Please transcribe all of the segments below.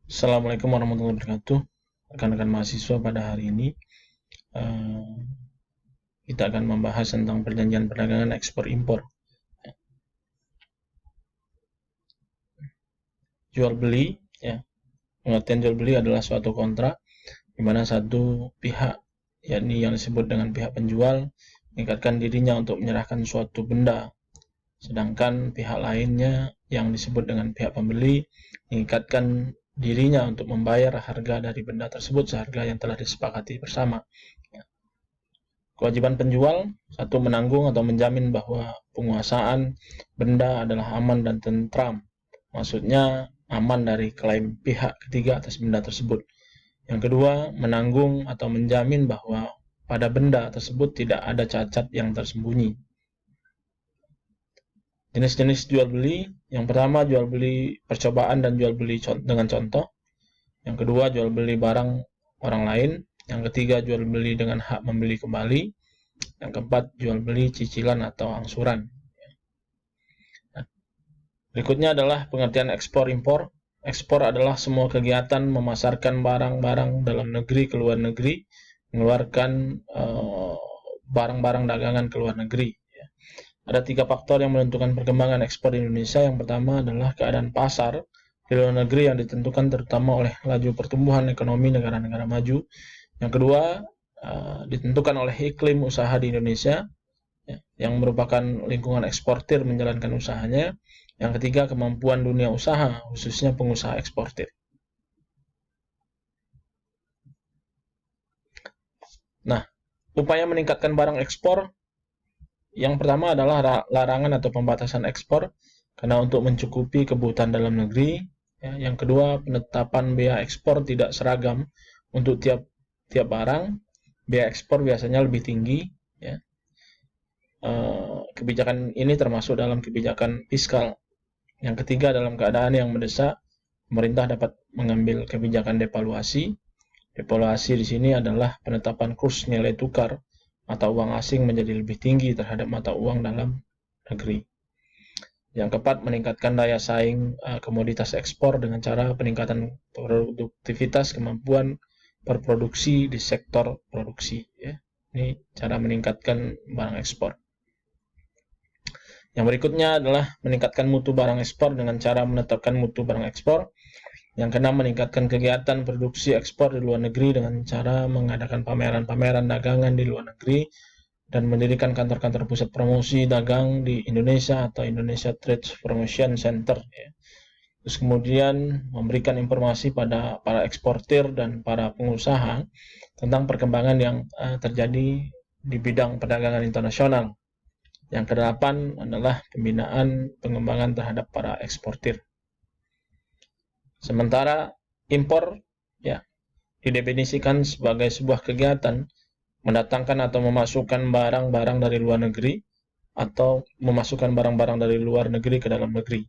Assalamualaikum warahmatullahi wabarakatuh. Rekan-rekan mahasiswa, pada hari ini eh, kita akan membahas tentang perjanjian perdagangan ekspor impor. Jual beli, ya. Pengertian jual beli adalah suatu kontrak di mana satu pihak, yakni yang disebut dengan pihak penjual, meningkatkan dirinya untuk menyerahkan suatu benda, sedangkan pihak lainnya yang disebut dengan pihak pembeli meningkatkan dirinya untuk membayar harga dari benda tersebut seharga yang telah disepakati bersama. Kewajiban penjual, satu, menanggung atau menjamin bahwa penguasaan benda adalah aman dan tentram. Maksudnya aman dari klaim pihak ketiga atas benda tersebut. Yang kedua, menanggung atau menjamin bahwa pada benda tersebut tidak ada cacat yang tersembunyi. Jenis-jenis jual beli, yang pertama jual beli percobaan dan jual beli dengan contoh. Yang kedua, jual beli barang orang lain. Yang ketiga, jual beli dengan hak membeli kembali. Yang keempat, jual beli cicilan atau angsuran. Nah, berikutnya adalah pengertian ekspor impor. Ekspor adalah semua kegiatan memasarkan barang-barang dalam negeri ke luar negeri, mengeluarkan barang-barang dagangan ke luar negeri. Ada 3 faktor yang menentukan perkembangan ekspor di Indonesia. Yang pertama adalah keadaan pasar di luar negeri yang ditentukan terutama oleh laju pertumbuhan ekonomi negara-negara maju. Yang kedua, ditentukan oleh iklim usaha di Indonesia, yang merupakan lingkungan eksportir menjalankan usahanya. Yang ketiga, kemampuan dunia usaha, khususnya pengusaha eksportir. Nah, upaya meningkatkan barang ekspor, yang pertama adalah larangan atau pembatasan ekspor, karena untuk mencukupi kebutuhan dalam negeri. Yang kedua, penetapan bea ekspor tidak seragam untuk tiap barang. Bea ekspor biasanya lebih tinggi. Kebijakan ini termasuk dalam kebijakan fiskal. Yang ketiga, dalam keadaan yang mendesak, pemerintah dapat mengambil kebijakan devaluasi. Devaluasi di sini adalah penetapan kurs nilai tukar mata uang asing menjadi lebih tinggi terhadap mata uang dalam negeri. Yang keempat, meningkatkan daya saing komoditas ekspor dengan cara peningkatan produktivitas kemampuan berproduksi di sektor produksi. Ini cara meningkatkan barang ekspor. Yang berikutnya adalah meningkatkan mutu barang ekspor dengan cara menetapkan mutu barang ekspor. Yang keenam, meningkatkan kegiatan produksi ekspor di luar negeri dengan cara mengadakan pameran-pameran dagangan di luar negeri dan mendirikan kantor-kantor pusat promosi dagang di Indonesia atau Indonesia Trade Promotion Center. Terus kemudian memberikan informasi pada para eksportir dan para pengusaha tentang perkembangan yang terjadi di bidang perdagangan internasional. Yang kedelapan adalah pembinaan pengembangan terhadap para eksportir. Sementara impor, didefinisikan sebagai sebuah kegiatan mendatangkan atau memasukkan barang-barang dari luar negeri atau memasukkan barang-barang dari luar negeri ke dalam negeri.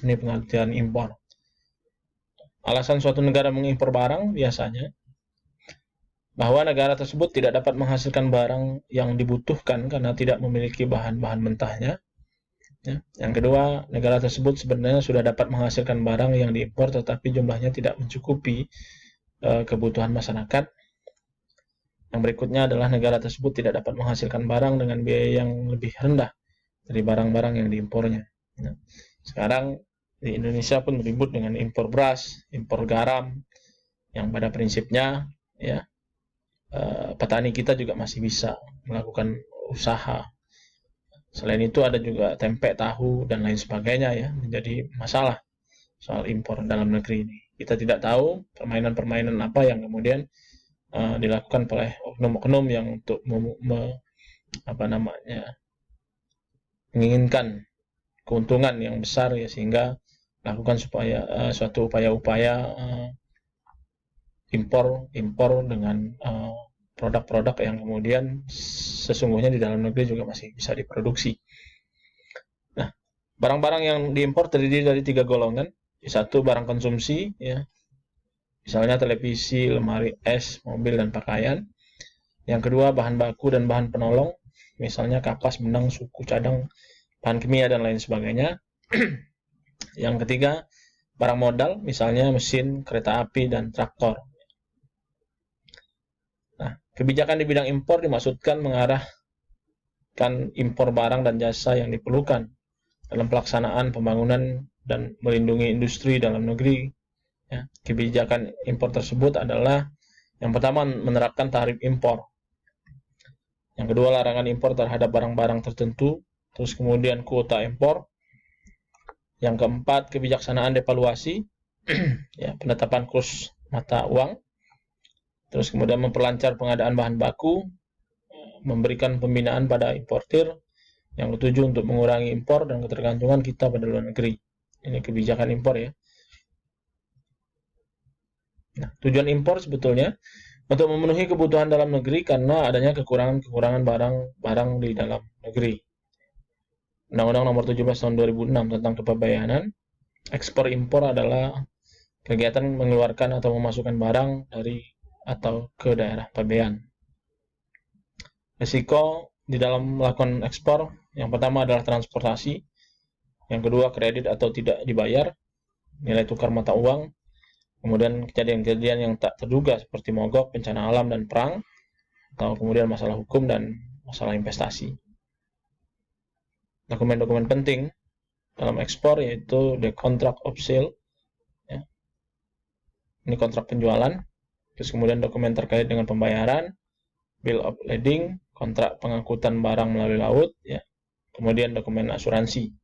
Ini pengertian impor. Alasan suatu negara mengimpor barang biasanya bahwa negara tersebut tidak dapat menghasilkan barang yang dibutuhkan karena tidak memiliki bahan-bahan mentahnya. Yang kedua, negara tersebut sebenarnya sudah dapat menghasilkan barang yang diimpor tetapi jumlahnya tidak mencukupi kebutuhan masyarakat. Yang berikutnya adalah negara tersebut tidak dapat menghasilkan barang dengan biaya yang lebih rendah dari barang-barang yang diimpornya. Sekarang di Indonesia pun ribut dengan impor beras, impor garam, yang pada prinsipnya petani kita juga masih bisa melakukan usaha. Selain itu ada juga tempe, tahu, dan lain sebagainya menjadi masalah soal impor dalam negeri ini. Kita tidak tahu permainan-permainan apa yang kemudian dilakukan oleh oknum-oknum yang untuk menginginkan keuntungan yang besar sehingga lakukan supaya suatu upaya-upaya impor dengan produk-produk yang kemudian sesungguhnya di dalam negeri juga masih bisa diproduksi. Nah, barang-barang yang diimpor terdiri dari 3 golongan. Satu, barang konsumsi, misalnya televisi, lemari es, mobil, dan pakaian. Yang kedua, bahan baku dan bahan penolong, misalnya kapas, benang, suku, cadang, bahan kimia, dan lain sebagainya. Yang ketiga, barang modal, misalnya mesin, kereta api, dan traktor. Nah, kebijakan di bidang impor dimaksudkan mengarahkan impor barang dan jasa yang diperlukan dalam pelaksanaan pembangunan dan melindungi industri dalam negeri. Ya, kebijakan impor tersebut adalah yang pertama menerapkan tarif impor, yang kedua larangan impor terhadap barang-barang tertentu, terus kemudian kuota impor, yang keempat kebijaksanaan devaluasi, ya, penetapan kurs mata uang, terus kemudian memperlancar pengadaan bahan baku, memberikan pembinaan pada importir, yang ketujuh untuk mengurangi impor dan ketergantungan kita pada luar negeri. Ini kebijakan impor ya. Nah, tujuan impor sebetulnya untuk memenuhi kebutuhan dalam negeri karena adanya kekurangan barang-barang di dalam negeri. Undang-Undang Nomor 17 Tahun 2006 tentang kepabeanan, ekspor impor adalah kegiatan mengeluarkan atau memasukkan barang dari atau ke daerah pabean. Risiko di dalam melakukan ekspor, yang pertama adalah transportasi, yang kedua kredit atau tidak dibayar, nilai tukar mata uang, kemudian kejadian-kejadian yang tak terduga seperti mogok, bencana alam, dan perang, atau kemudian masalah hukum dan masalah investasi. Dokumen-dokumen penting dalam ekspor yaitu the contract of sale, ya. Ini kontrak penjualan, terus kemudian dokumen terkait dengan pembayaran, bill of lading, kontrak pengangkutan barang melalui laut, ya. Kemudian dokumen asuransi.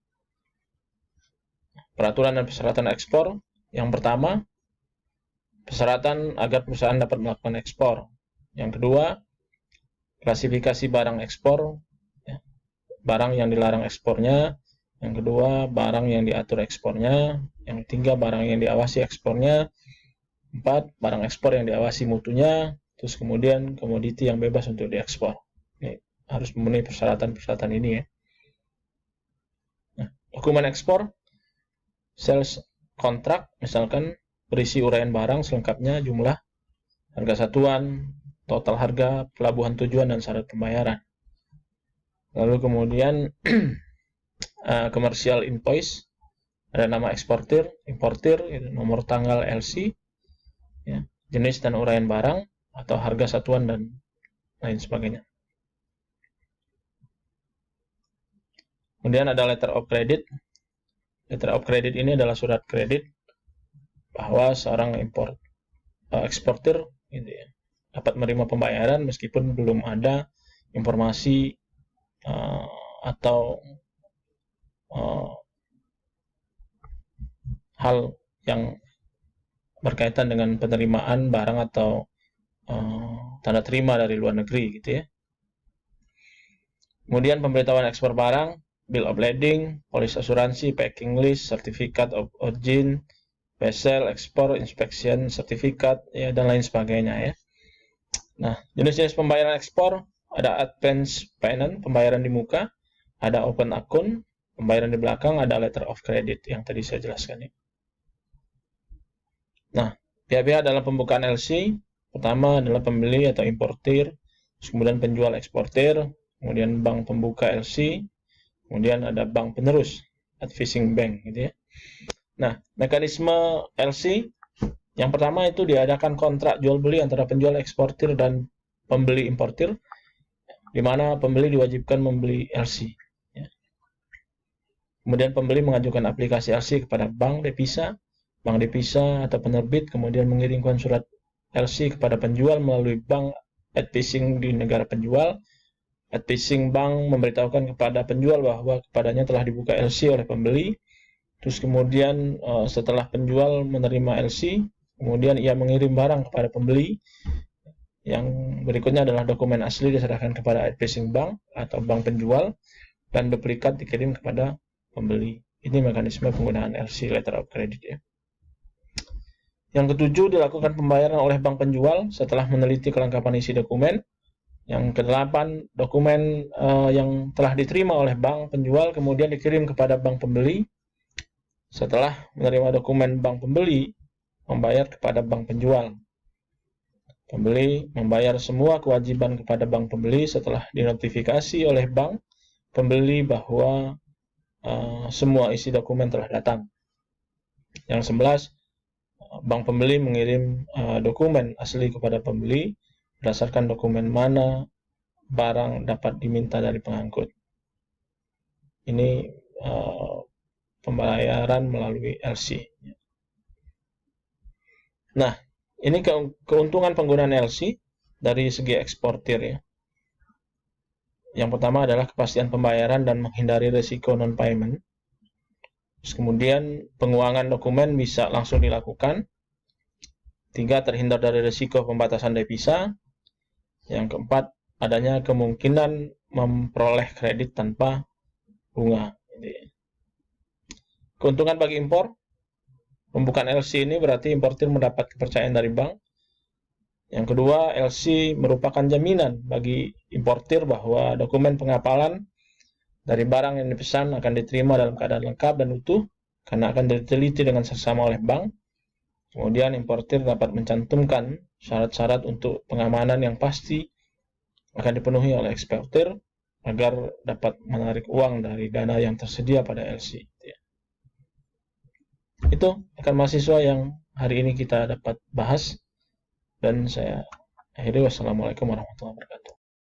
Peraturan dan persyaratan ekspor, yang pertama persyaratan agar perusahaan dapat melakukan ekspor. Yang kedua, klasifikasi barang ekspor, ya. Barang yang dilarang ekspornya. Yang kedua, barang yang diatur ekspornya. Yang ketiga, barang yang diawasi ekspornya. 4, barang ekspor yang diawasi mutunya. Terus kemudian komoditi yang bebas untuk diekspor. Ini harus memenuhi persyaratan-persyaratan ini ya. Nah, dokumen ekspor, sales kontrak, misalkan berisi uraian barang selengkapnya, jumlah, harga satuan, total harga, pelabuhan tujuan, dan syarat pembayaran. Lalu kemudian commercial invoice, ada nama eksportir, importir, nomor tanggal LC, ya, jenis dan uraian barang, atau harga satuan, dan lain sebagainya. Kemudian ada letter of credit. Letter of credit ini adalah surat kredit bahwa seorang eksportir gitu ya, dapat menerima pembayaran meskipun belum ada informasi atau hal yang berkaitan dengan penerimaan barang atau tanda terima dari luar negeri gitu ya. Kemudian pemberitahuan ekspor barang, bill of lading, polis asuransi, packing list, certificate of origin, vessel, ekspor, inspection, sertifikat, ya, dan lain sebagainya ya. Nah, jenis-jenis pembayaran ekspor ada advance payment, pembayaran di muka, ada open account, pembayaran di belakang, ada letter of credit yang tadi saya jelaskan ya. Nah, pihak-pihak dalam pembukaan LC, pertama adalah pembeli atau importir, kemudian penjual eksportir, kemudian bank pembuka LC, kemudian ada bank penerus, advising bank gitu ya. Nah, mekanisme LC yang pertama itu diadakan kontrak jual beli antara penjual eksportir dan pembeli importir, di mana pembeli diwajibkan membeli LC. Ya. Kemudian pembeli mengajukan aplikasi LC kepada bank devisa atau penerbit, kemudian mengirimkan surat LC kepada penjual melalui bank advising di negara penjual. Advising bank memberitahukan kepada penjual bahwa kepadanya telah dibuka LC oleh pembeli. Terus kemudian setelah penjual menerima LC, kemudian ia mengirim barang kepada pembeli. Yang berikutnya adalah dokumen asli diserahkan kepada advising bank atau bank penjual, dan duplikat dikirim kepada pembeli. Ini mekanisme penggunaan LC, letter of credit ya. Yang ketujuh, dilakukan pembayaran oleh bank penjual setelah meneliti kelengkapan isi dokumen. Yang kedelapan, dokumen yang telah diterima oleh bank penjual kemudian dikirim kepada bank pembeli. Setelah menerima dokumen bank pembeli, membayar kepada bank penjual. Pembeli membayar semua kewajiban kepada bank pembeli setelah dinotifikasi oleh bank pembeli bahwa semua isi dokumen telah datang. Yang 11, bank pembeli mengirim dokumen asli kepada pembeli berdasarkan dokumen mana barang dapat diminta dari pengangkut. Ini pembayaran melalui LC. Nah, ini keuntungan penggunaan LC dari segi eksportir ya. Yang pertama adalah kepastian pembayaran dan menghindari risiko non-payment. Terus kemudian penguangan dokumen bisa langsung dilakukan. 3, terhindar dari risiko pembatasan devisa. Yang keempat, adanya kemungkinan memperoleh kredit tanpa bunga. Keuntungan bagi impor, pembukaan LC ini berarti importir mendapat kepercayaan dari bank. Yang kedua, LC merupakan jaminan bagi importir bahwa dokumen pengapalan dari barang yang dipesan akan diterima dalam keadaan lengkap dan utuh, karena akan diteliti dengan seksama oleh bank. Kemudian importir dapat mencantumkan syarat-syarat untuk pengamanan yang pasti akan dipenuhi oleh eksportir agar dapat menarik uang dari dana yang tersedia pada LC. Itu akan mahasiswa yang hari ini kita dapat bahas, dan saya akhiri. Wassalamualaikum warahmatullahi wabarakatuh.